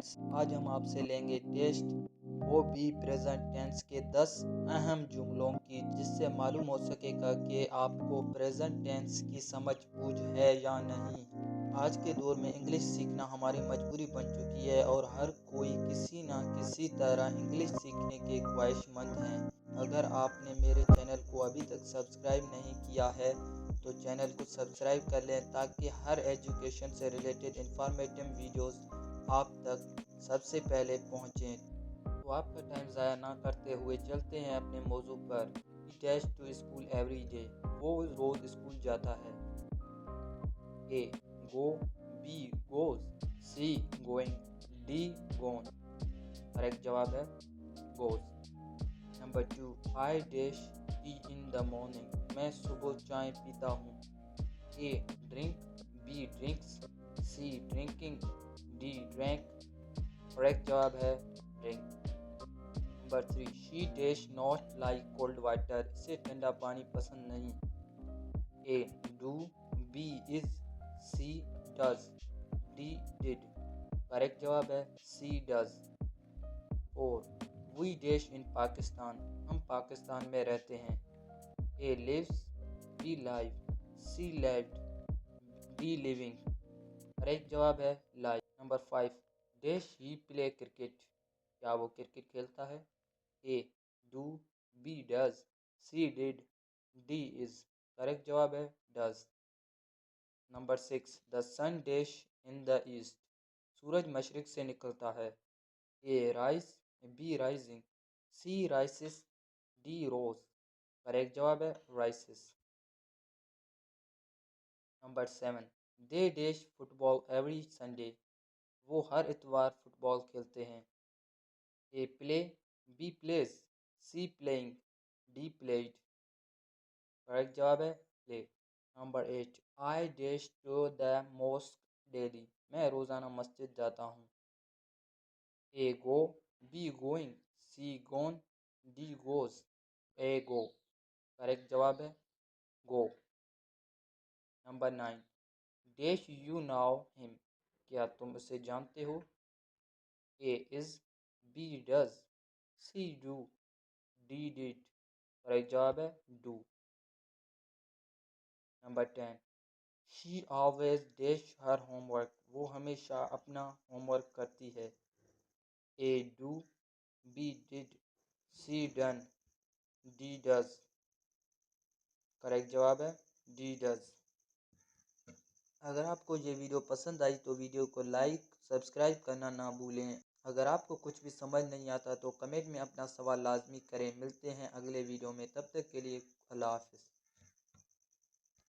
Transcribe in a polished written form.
Friends, आज हम आपसे लेंगे टेस्ट वो भी प्रेजेंट टेंस के 10 अहम जुमलों की, जिससे मालूम हो सकेगा कि आपको प्रेजेंट टेंस की समझ बूझ है या नहीं। आज के दौर में इंग्लिश सीखना हमारी मजबूरी बन चुकी है और हर कोई किसी न किसी तरह इंग्लिश सीखने के ख्वाहिशमंद हैं। अगर आपने मेरे चैनल को अभी तक सब्सक्राइब नहीं किया है तो चैनल को सब्सक्राइब कर लें, ताकि हर एजुकेशन से रिलेटेड इंफॉर्मेटिव वीडियोस आप तक सबसे पहले पहुँचें। तो आपका टाइम ज़ाया ना करते हुए चलते हैं अपने मौजू पर। He dash to school every day, वो रोज़ स्कूल जाता है। A go, B goes, C going, D gone. Correct जवाब है goes. Number 2, I dash tea in the morning, मैं सुबह चाय पीता हूँ। A drink, B drinks, C drinking, D drank. Correct जवाब है drink. Number 3, she dash not like cold water, इसे ठंडा पानी पसंद नहीं। A do, B is, C does, D did. Correct जवाब है सी डज। और वी डैश इन पाकिस्तान, हम पाकिस्तान में रहते हैं। A lives, B live, C lived, D living. Correct जवाब है live. Number 5, dash he play cricket, क्या वो क्रिकेट खेलता है। A do, B does, C did, D is. Correct जवाब है does. Number 6, the sun dash in the east, सूरज मशरिक से निकलता है। A rise, B rising, C rises, D rose. Correct जवाब है rises. Number 7, they dash football every Sunday, वो हर इतवार फुटबॉल खेलते हैं। A play, B plays, C playing, D played. Correct जवाब है play. Number 8, I dash to the mosque daily, मैं रोज़ाना मस्जिद जाता हूँ। A go, B going, C gone, D goes. A go. Correct जवाब है go. Number 9, dash you know him, क्या तुम उसे जानते हो। A is, B does, C do, D did. Correct जवाब है do. Number 10, she always dash her homework, वो हमेशा अपना होमवर्क करती है। A do, B did, C done, D does. Correct जवाब है डी डज। अगर आपको ये वीडियो पसंद आई तो वीडियो को लाइक सब्सक्राइब करना ना भूलें। अगर आपको कुछ भी समझ नहीं आता तो कमेंट में अपना सवाल लाजमी करें। मिलते हैं अगले वीडियो में, तब तक के लिए अल्लाह हाफिज़।